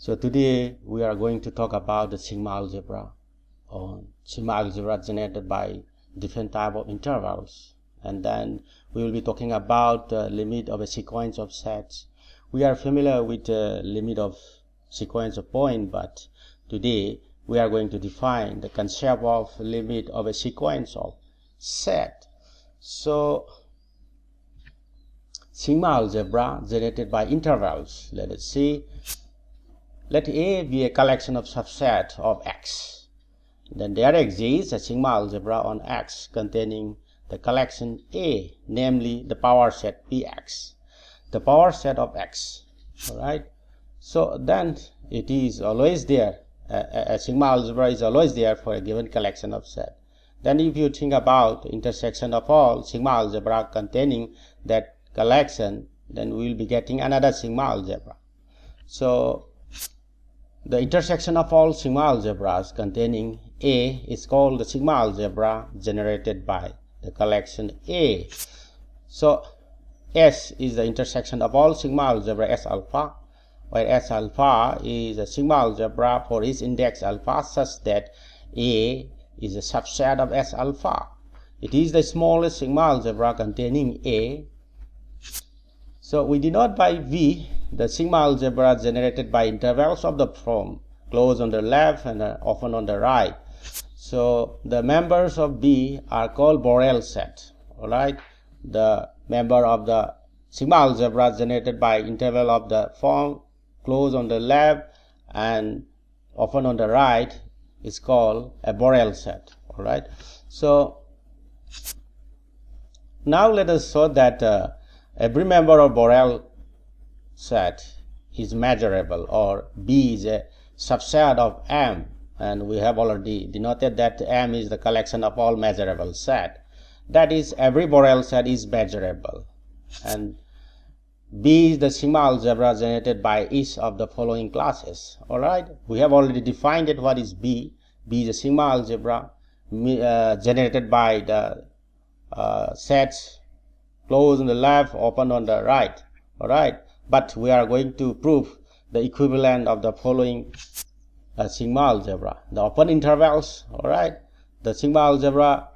So today we are going to talk about the sigma algebra, or sigma algebra generated by different type of intervals, and then we will be talking about the limit of a sequence of sets. We are familiar with the limit of sequence of point, but today we are going to define the concept of limit of a sequence of set. So sigma algebra generated by intervals. Let us see. Let A be a collection of subset of X. Then there exists a sigma algebra on X containing the collection A, namely the power set Px, the power set of X. Alright. So then it is always there. A sigma algebra is always there for a given collection of set. Then if you think about the intersection of all sigma algebra containing that collection, then we will be getting another sigma algebra. So the intersection of all sigma algebras containing A is called the sigma algebra generated by the collection A. So S is the intersection of all sigma algebra S alpha, where S alpha is a sigma algebra for its index alpha such that A is a subset of S alpha. It is the smallest sigma algebra containing A. So we denote by V the sigma algebra generated by intervals of the form close on the left and often on the right. So the members of B are called Borel set. Alright, the member of the sigma algebra generated by interval of the form close on the left and often on the right is called a Borel set. Alright, so now let us show that every member of Borel set is measurable, or B is a subset of M, and we have already denoted that M is the collection of all measurable set. That is, every Borel set is measurable, and B is the sigma algebra generated by each of the following classes. Alright, we have already defined it. What is B? B is a sigma algebra generated by the sets closed on the left, open on the right. Alright, but we are going to prove the equivalent of the following sigma algebra. The open intervals. Alright, the sigma algebra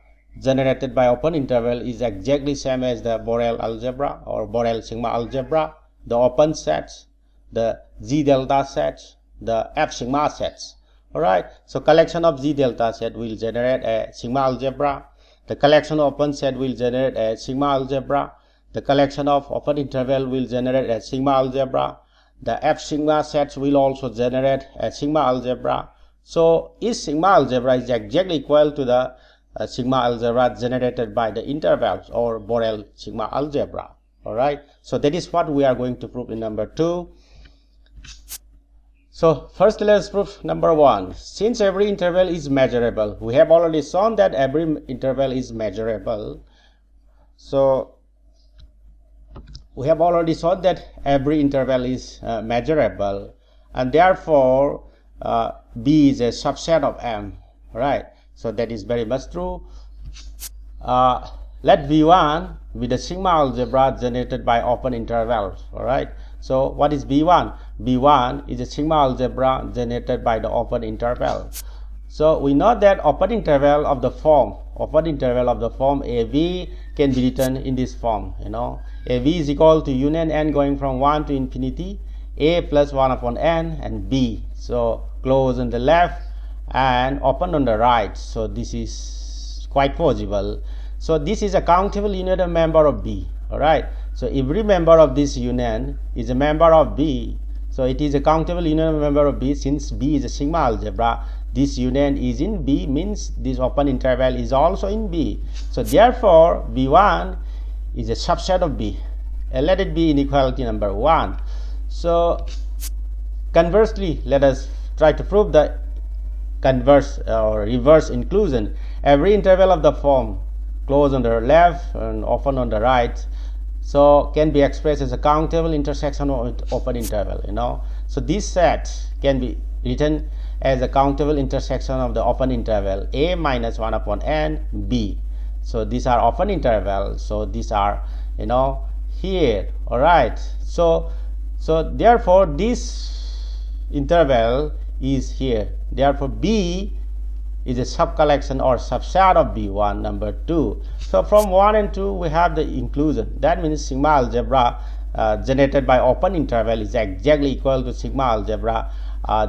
generated by open interval is exactly same as the Borel algebra or Borel sigma algebra. The open sets, the G delta sets, the F sigma sets. Alright, so collection of G delta set will generate a sigma algebra. The collection of open set will generate a sigma algebra. The collection of open interval will generate a sigma algebra. The F sigma sets will also generate a sigma algebra. So each sigma algebra is exactly equal to the sigma algebra generated by the intervals or Borel sigma algebra. Alright, so that is what we are going to prove in number 2. So first let us prove number 1. Since every interval is measurable, we have already shown that every interval is measurable. So we have already shown that every interval is measurable, and therefore B is a subset of M. Right, so that is very much true. Let B1 be the sigma algebra generated by open intervals. Alright, so what is B1? B1 is a sigma algebra generated by the open interval. So we know that open interval of the form AV can be written in this form. AV is equal to union n going from 1 to infinity, A plus 1 upon n, and B. So close on the left and open on the right. So this is quite possible. So this is a countable union of member of B. Alright, so every member of this union is a member of B. So it is a countable union of member of B. Since B is a sigma algebra, this union is in B, means this open interval is also in B. So therefore B1 is a subset of B, and let it be inequality number 1. So conversely, let us try to prove the converse or reverse inclusion. Every interval of the form close on the left and open on the right, so can be expressed as a countable intersection of open interval. So this set can be written as a countable intersection of the open interval A minus 1 upon n B. So these are open intervals, so these are here. Alright, so therefore this interval is here. Therefore, B is a subcollection or subset of B1, number 2. So from 1 and 2 we have the inclusion. That means sigma algebra generated by open interval is exactly equal to sigma algebra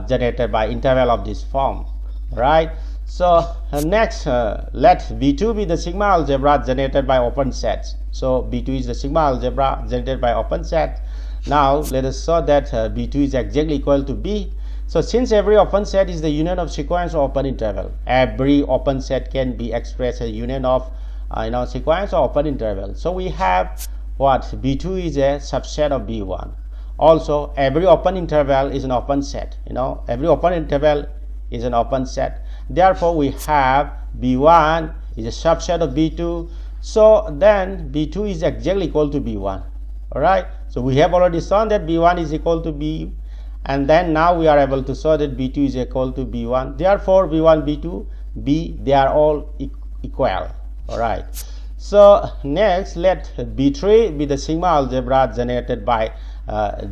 generated by interval of this form, right? So next, let B2 be the sigma algebra generated by open sets. So B2 is the sigma algebra generated by open set. Now let us show that B2 is exactly equal to B. So since every open set is the union of sequence of open interval, every open set can be expressed as union of sequence of open interval. So we have what? B2 is a subset of B1. Also, every open interval is an open set. Every open interval is an open set. Therefore, we have B1 is a subset of B2. So then B2 is exactly equal to B1. Alright. So we have already shown that B1 is equal to B, and then now we are able to show that B2 is equal to B1. Therefore, B1, B2, B, they are all equal. Alright. So next, let B3 be the sigma algebra generated by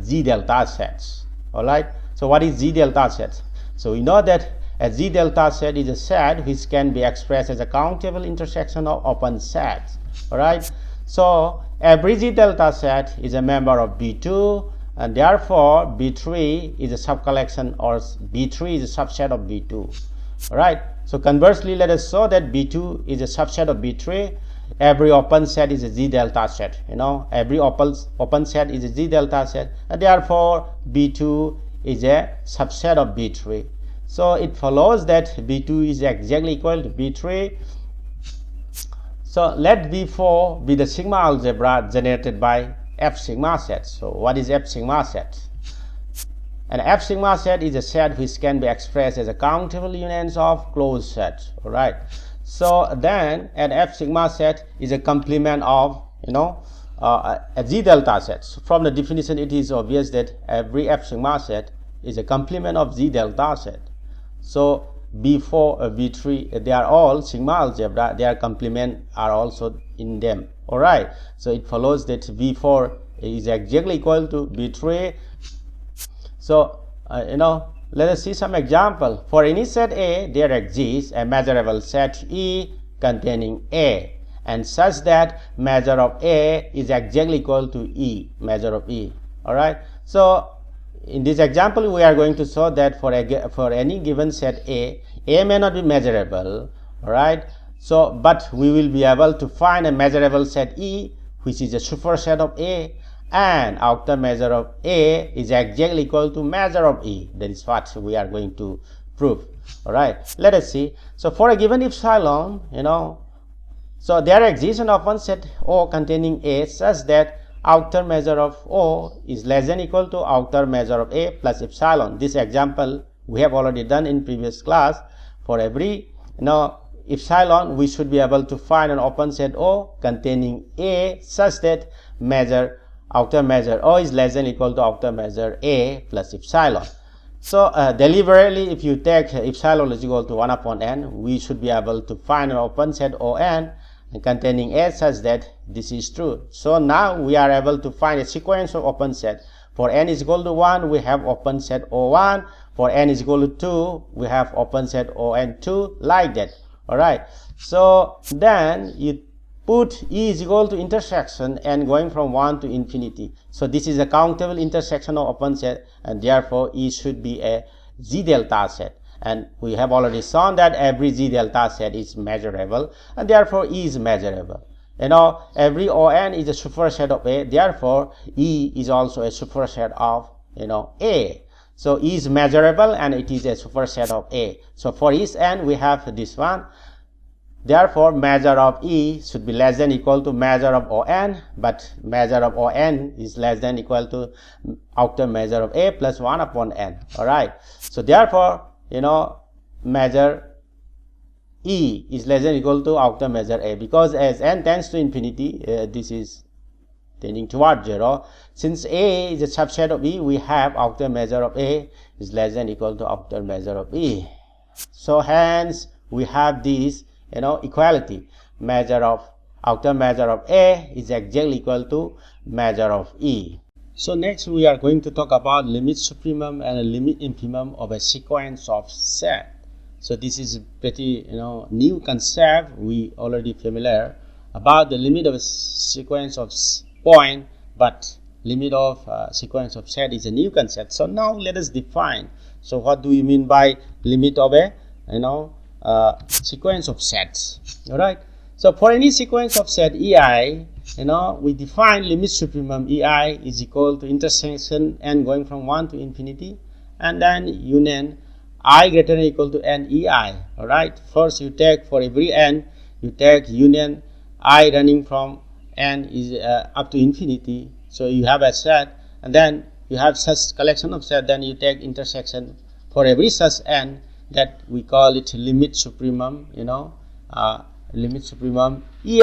Z delta sets. Alright. So what is Z delta set? So we know that a Z delta set is a set which can be expressed as a countable intersection of open sets. Alright. So every Z delta set is a member of B2, and therefore B3 is a subcollection, or B3 is a subset of B2. Alright. So conversely, let us show that B2 is a subset of B3. Every open set is a Z delta set. Every open set is a Z delta set, and therefore B2 is a subset of B3. So it follows that B2 is exactly equal to B3. So let B4 be the sigma algebra generated by F sigma set. So what is F sigma set? An F sigma set is a set which can be expressed as a countable unions of closed sets. Alright. So then an F sigma set is a complement of a Z delta set. So from the definition, it is obvious that every F sigma set is a complement of Z delta set. So B4, B3, they are all sigma algebra. Their complement are also in them. Alright. So it follows that B4 is exactly equal to B3. So let us see some example. For any set A, there exists a measurable set E containing A, and such that measure of A is exactly equal to E, measure of E. Alright. So in this example, we are going to show that for any given set A may not be measurable. Alright. So but we will be able to find a measurable set E which is a superset of A, and outer measure of A is exactly equal to measure of E. That is what we are going to prove. Alright, let us see. So for a given epsilon, so there exists an open set O containing A such that outer measure of O is less than or equal to outer measure of A plus epsilon. This example we have already done in previous class. For every epsilon, we should be able to find an open set O containing A such that outer measure O is less than or equal to outer measure A plus epsilon. So deliberately, if you take epsilon is equal to 1 upon n, we should be able to find an open set On containing A such that this is true. So now we are able to find a sequence of open set. For n is equal to 1, we have open set O1. For n is equal to 2, we have open set On2, like that. Alright. So then you put E is equal to intersection and going from 1 to infinity. So this is a countable intersection of open set, and therefore E should be a Z delta set. And we have already shown that every Z delta set is measurable, and therefore E is measurable. Every On is a superset of A, therefore E is also a superset of A. So E is measurable and it is a superset of A. So for each n we have this one. Therefore, measure of E should be less than or equal to measure of On, but measure of On is less than or equal to outer measure of A plus 1 upon n. Alright. So therefore, measure E is less than or equal to outer measure A, because as n tends to infinity, this is tending toward 0. Since A is a subset of E, we have outer measure of A is less than or equal to outer measure of E. So hence we have this equality. Outer measure of A is exactly equal to measure of E. So next we are going to talk about limit supremum and a limit infimum of a sequence of set. So this is a pretty new concept. We already familiar about the limit of a sequence of point, but limit of sequence of set is a new concept. So now let us define. So what do we mean by limit of a sequence of sets? All right. So for any sequence of set ei, we define limit supremum ei is equal to intersection n going from 1 to infinity, and then union I greater than or equal to n ei. All right. First, you take for every n, you take union I running from n is up to infinity. So you have a set, and then you have such collection of set. Then you take intersection for every such n, that we call it limit supremum. Limit supremum ei.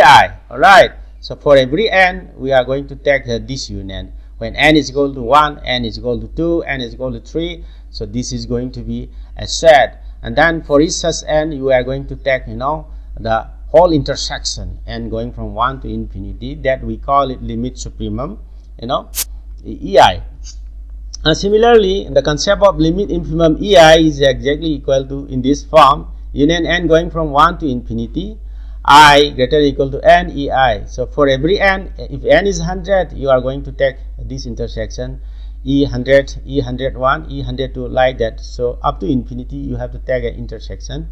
All right. So for every n, we are going to take this union. When n is equal to 1, n is equal to 2, n is equal to 3. So this is going to be a set. And then for each such n, you are going to take the whole intersection n going from 1 to infinity. That we call it limit supremum ei. And similarly, the concept of limit infimum ei is exactly equal to, in this form, union n going from 1 to infinity, I greater than or equal to n ei. So for every n, if n is 100, you are going to take this intersection e100, e101, e102, like that. So up to infinity, you have to take an intersection,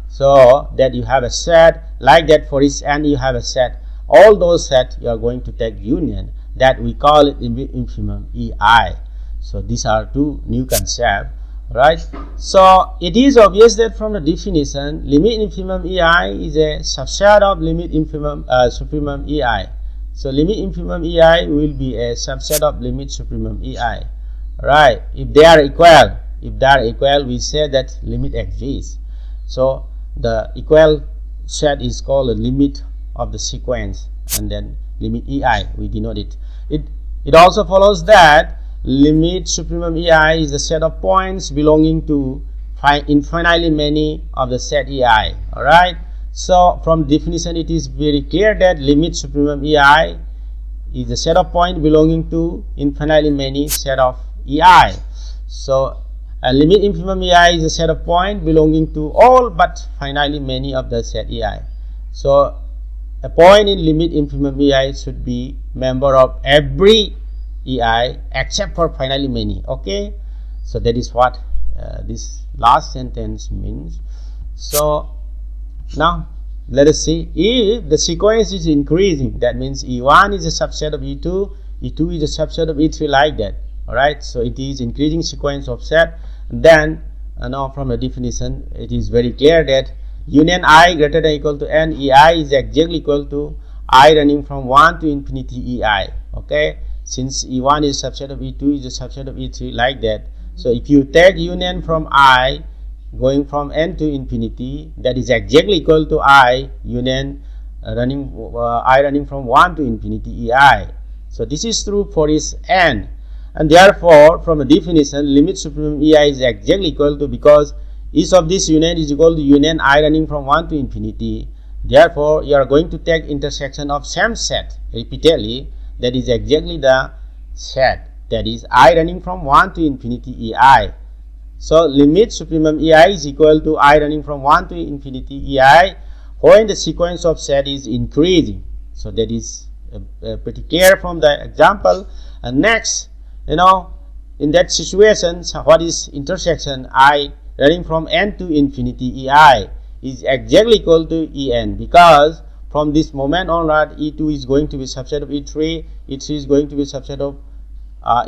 so that you have a set. Like that, for each n, you have a set. All those sets, you are going to take union. That we call it limit infimum ei. So these are two new concepts. Right. So it is obvious that from the definition, limit infimum ei is a subset of limit infimum supremum ei. So limit infimum ei will be a subset of limit supremum ei. Right. If they are equal, we say that limit exists. So the equal set is called a limit of the sequence, and then limit ei, we denote it. It also follows that limit supremum ei is the set of points belonging to infinitely many of the set ei. All right. So from definition, it is very clear that limit supremum ei is the set of points belonging to infinitely many set of ei. So a limit infimum ei is a set of points belonging to all but finitely many of the set ei. So a point in limit infimum ei should be member of every ei except for finitely many. Okay, so that is what this last sentence means. So now let us see, if the sequence is increasing, that means e1 is a subset of e2, e2 is a subset of e3, like that. All right. So it is increasing sequence of set. Then now from the definition, it is very clear that union I greater than or equal to n ei is exactly equal to I running from 1 to infinity ei. Okay. Since e1 is a subset of e2 is a subset of e3, like that. So if you take union from I going from n to infinity, that is exactly equal to I union I running from 1 to infinity ei. So this is true for each n, and therefore from a definition, limit supremum ei is exactly equal to, because each of this union is equal to union I running from 1 to infinity. Therefore you are going to take intersection of same set repeatedly. That is exactly the set, that is I running from 1 to infinity ei. So limit supremum ei is equal to I running from 1 to infinity ei when the sequence of set is increasing. So that is pretty clear from the example. And next, in that situation, so what is intersection I running from n to infinity ei is exactly equal to en, because from this moment onward, e2 is going to be subset of e3, e3 is going to be subset of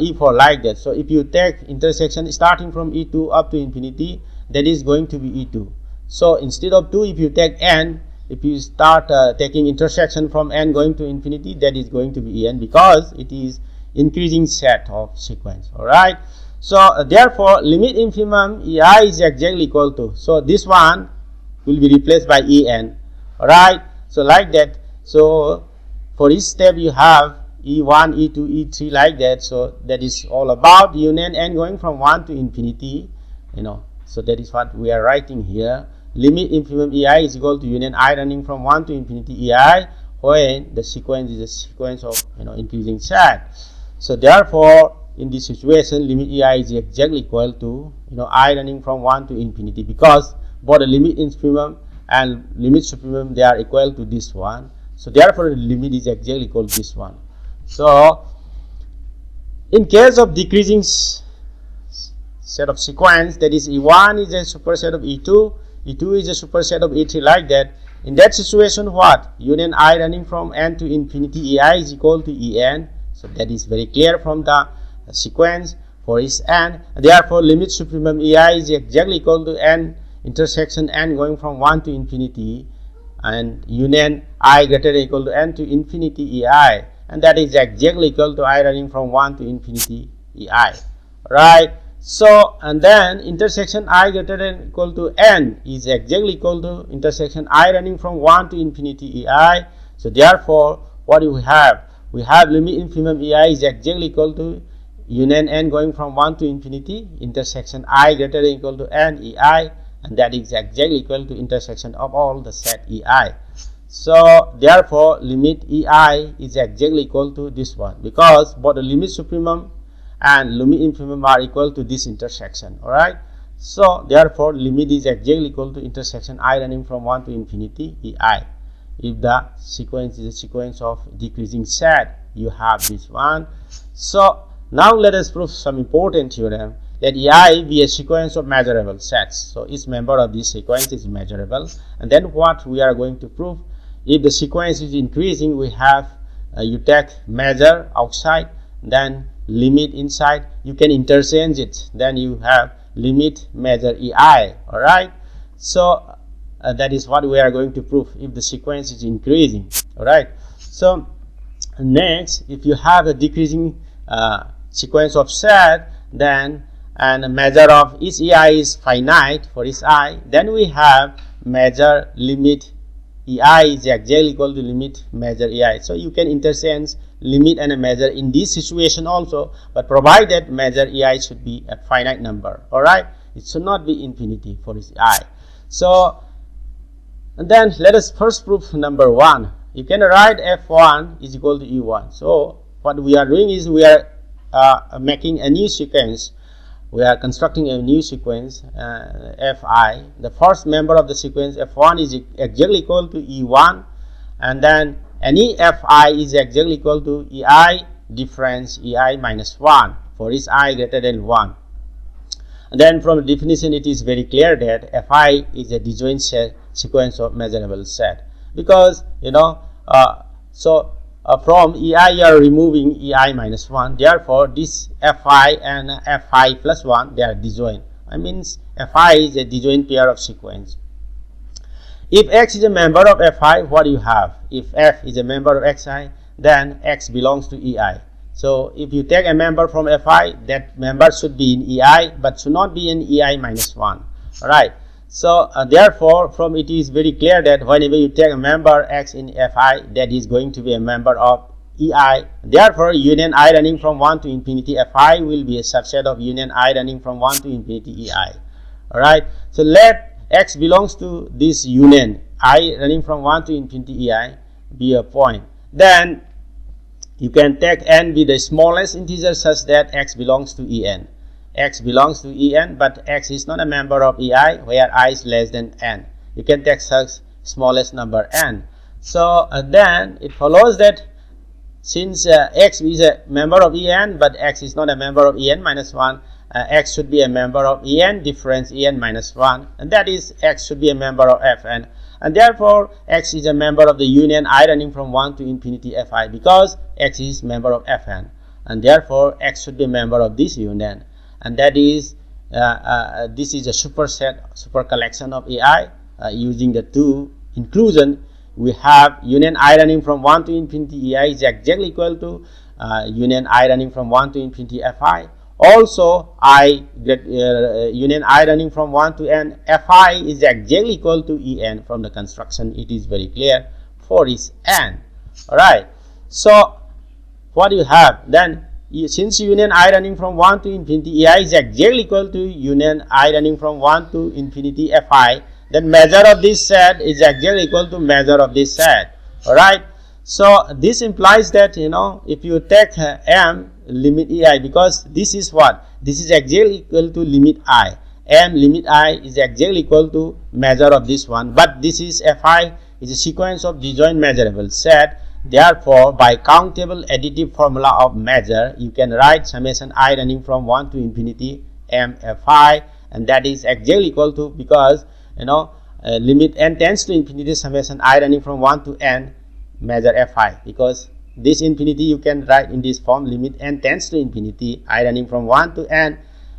e4, like that. So if you take intersection starting from e2 up to infinity, that is going to be e2. So instead of 2, if you take n, if you start taking intersection from n going to infinity, that is going to be en, because it is increasing set of sequence. All right. So therefore limit infimum ei is exactly equal to, so this one will be replaced by en. All right. So like that. So for each step you have e1, e2, e3, like that. So that is all about union n going from 1 to infinity. So that is what we are writing here. Limit infimum ei is equal to union I running from 1 to infinity ei when the sequence is a sequence of increasing set. So therefore, in this situation, limit ei is exactly equal to I running from 1 to infinity, because both the limit infimum and limit supremum, they are equal to this one. So therefore, the limit is exactly equal to this one. So in case of decreasing set of sequence, that is E1 is a superset of E2, E2 is a superset of E3, like that. In that situation, what? Union I running from n to infinity, Ei is equal to En. So that is very clear from the sequence for each n. Therefore, limit supremum Ei is exactly equal to n intersection n going from 1 to infinity, and union I greater than or equal to n to infinity Ei, and that is exactly equal to I running from 1 to infinity Ei. Right? So, and then intersection I greater than or equal to n is exactly equal to intersection I running from 1 to infinity Ei. So therefore, what do we have? We have limit infimum Ei is exactly equal to union n going from 1 to infinity, intersection I greater than or equal to n Ei, and that is exactly equal to intersection of all the set Ei. So therefore, limit Ei is exactly equal to this one, because both the limit supremum and limit infimum are equal to this intersection. Alright. So therefore, limit is exactly equal to intersection I running from 1 to infinity Ei. If the sequence is a sequence of decreasing set, you have this one. So now let us prove some important theorem. Let Ei be a sequence of measurable sets. So each member of this sequence is measurable. And then what we are going to prove? If the sequence is increasing, we have you take measure outside, then limit inside. You can interchange it. Then you have limit measure Ei. Alright. So that is what we are going to prove if the sequence is increasing. Alright. So next, if you have a decreasing sequence of set, then and a measure of each Ei is finite for each I, then we have measure limit Ei is exactly equal to limit measure Ei. So you can interchange limit and a measure in this situation also, but provided measure Ei should be a finite number. Alright, it should not be infinity for each I. So and then let us first prove number 1. You can write f1 is equal to e1. So what we are doing is we are making a new sequence. We are constructing a new sequence fi. The first member of the sequence f1 is exactly equal to e1, and then any fi is exactly equal to ei difference ei minus 1 for each I greater than 1. And then from the definition, it is very clear that fi is a disjoint sequence of measurable set, because from ei you are removing ei minus 1. Therefore, this fi and fi plus 1, they are disjoint. I means fi is a disjoint pair of sequence. If x is a member of fi, what do you have? If f is a member of xi, then x belongs to ei. So if you take a member from fi, that member should be in ei, but should not be in ei minus 1. Alright. So therefore, from it is very clear that whenever you take a member x in fi, that is going to be a member of ei. Therefore, union I running from 1 to infinity fi will be a subset of union I running from 1 to infinity ei. Alright. So let x belongs to this union I running from 1 to infinity ei be a point. Then you can take n be the smallest integer such that x belongs to en. X belongs to en, but x is not a member of ei where I is less than n. You can take such smallest number n. So then it follows that since x is a member of en, but x is not a member of en minus 1, x should be a member of en difference en minus 1, and that is x should be a member of fn. And therefore, x is a member of the union I running from 1 to infinity fi, because x is member of fn. And therefore, x should be a member of this union. And that is, this is a super collection of ai. Using the two inclusion, we have union I running from 1 to infinity ei is exactly equal to union I running from 1 to infinity fi. Also, union I running from 1 to n fi is exactly equal to en. From the construction, it is very clear for each n. Alright. So, what do you have? Then, since union I running from 1 to infinity ei is exactly equal to union I running from 1 to infinity fi, then measure of this set is exactly equal to measure of this set. Alright. So this implies that, you know, if you take m limit ei, because this is what, this is exactly equal to limit I, m limit I is exactly equal to measure of this one, but this is fi is a sequence of disjoint measurable set. Therefore, by countable additive formula of measure, you can write summation I running from 1 to infinity m fi, and that is exactly equal to, because, you know, limit n tends to infinity, summation I running from 1 to n measure fi, because this infinity you can write in this form, limit n tends to infinity, I running from 1 to n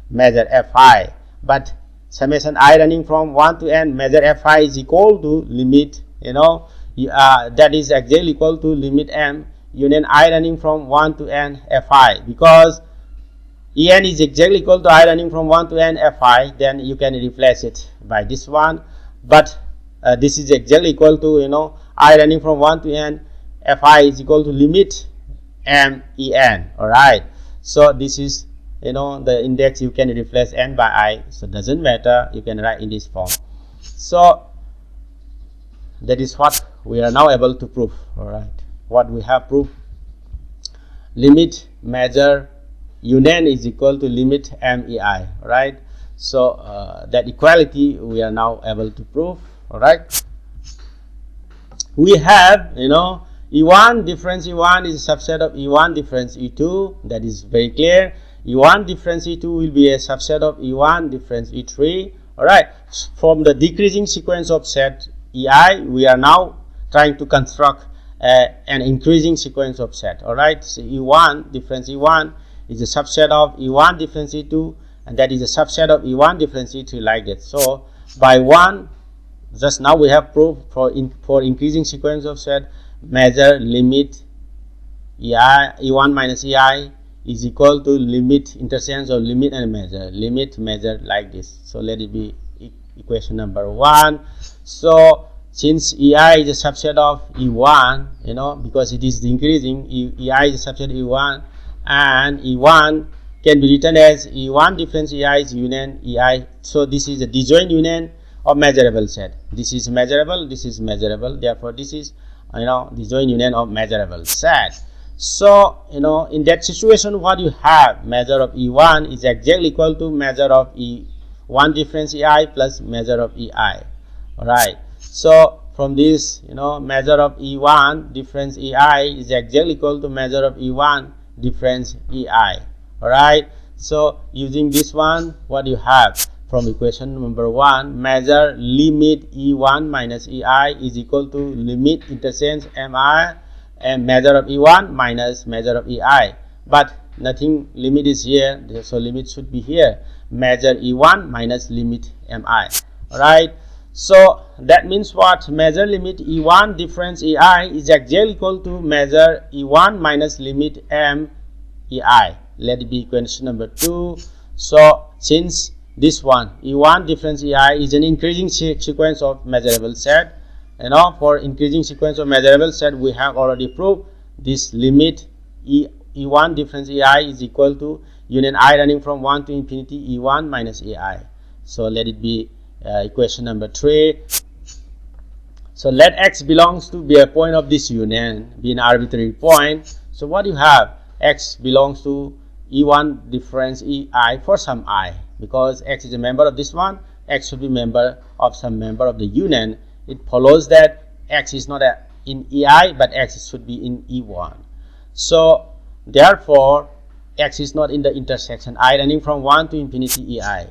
measure fi. But summation I running from 1 to n measure fi is equal to limit, you know, that is exactly equal to limit m union I running from 1 to n fi, because en is exactly equal to I running from 1 to n fi, then you can replace it by this one. But this is exactly equal to, you know, I running from 1 to n fi is equal to limit m en. Alright, so this is, you know, the index, you can replace n by I, so doesn't matter, you can write in this form. So that is what we are now able to prove. Alright, what we have proved, limit measure un is equal to limit mei. Alright, so that equality we are now able to prove. Alright, we have, you know, E1 difference E1 is a subset of E1 difference E2. That is very clear. E1 difference E2 will be a subset of E1 difference E3. Alright, from the decreasing sequence of set EI, we are now trying to construct an increasing sequence of set. Alright, so E1 difference E1 is a subset of E1 difference E2, and that is a subset of E1 difference E3, like that. So by 1, just now we have proved for increasing sequence of set, measure limit ei, E1 minus ei is equal to limit interchange of limit and measure, limit measure, like this. So let it be equation number 1. So since ei is a subset of E1, you know, because it is increasing, ei is a subset of E1, and E1 can be written as E1 difference ei is union ei. So this is a disjoint union of measurable set. This is measurable, this is measurable, therefore this is, you know, disjoint union of measurable set. So, you know, in that situation, what you have, measure of E1 is exactly equal to measure of E1 difference ei plus measure of ei. Alright, so from this, you know, measure of E1 difference ei is exactly equal to measure of E1 difference ei. Alright, so using this one, what you have from equation number 1, measure limit E1 minus ei is equal to limit interchange mi and measure of E1 minus measure of ei. But nothing, limit is here, so limit should be here. Measure E1 minus limit mi. Alright, so that means what? Measure limit E1 difference ei is exactly equal to measure E1 minus limit mei. Let it be equation number 2. So since this one, E1 difference ei is an increasing sequence of measurable set, you know, for increasing sequence of measurable set, we have already proved this limit E1 difference ei is equal to union I running from 1 to infinity E1 minus ei. So let it be equation number 3. So let x belongs to be a point of this union, be an arbitrary point. So what you have, x belongs to E1 difference ei for some I, because x is a member of this one, x should be member of some member of the union. It follows that x is not in ei, but x should be in E1. So therefore x is not in the intersection I running from 1 to infinity ei.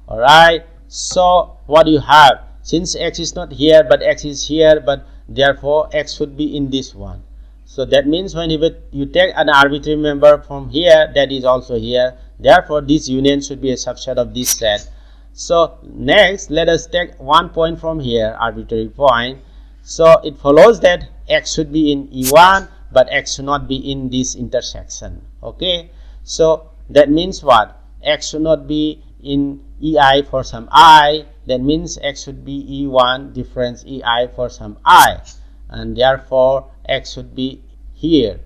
Alright, so what do you have? Since x is not here, but x is here, but therefore x should be in this one. So that means when you take an arbitrary member from here, that is also here, therefore this union should be a subset of this set. So next, let us take one point from here, arbitrary point. So it follows that x should be in E1, but x should not be in this intersection. Okay, so that means what? X should not be in ei for some I. That means x should be E1 difference ei for some I, and therefore x should be here,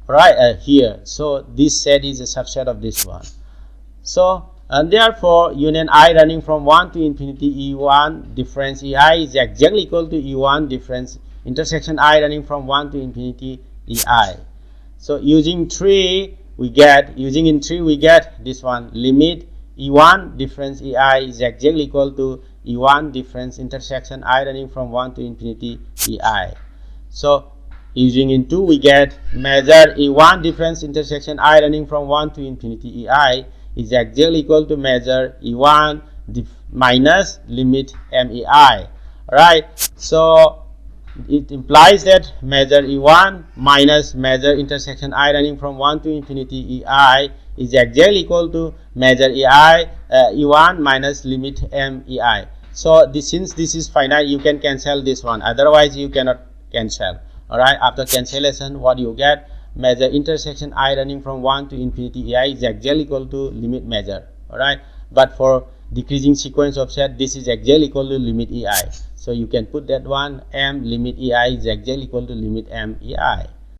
right? Here. So this set is a subset of this one. So and therefore union I running from 1 to infinity E1 difference ei is exactly equal to E1 difference intersection I running from 1 to infinity ei. So using 3 we get this one, limit e1 difference ei is exactly equal to e1 difference intersection I running from 1 to infinity ei. So using in 2 we get measure e1 difference intersection I running from 1 to infinity ei is exactly equal to measure e1 minus limit mei. Right, so it implies that measure e1 minus measure intersection I running from 1 to infinity ei is exactly equal to measure e1 minus limit mei. So since this is finite, you can cancel this one, otherwise you cannot cancel. Alright, after cancellation, what you get? Measure intersection I running from 1 to infinity ei is exactly equal to limit measure. Alright, but for decreasing sequence of set, this is exactly equal to limit ei. So you can put that one, m limit ei is exactly equal to limit mei.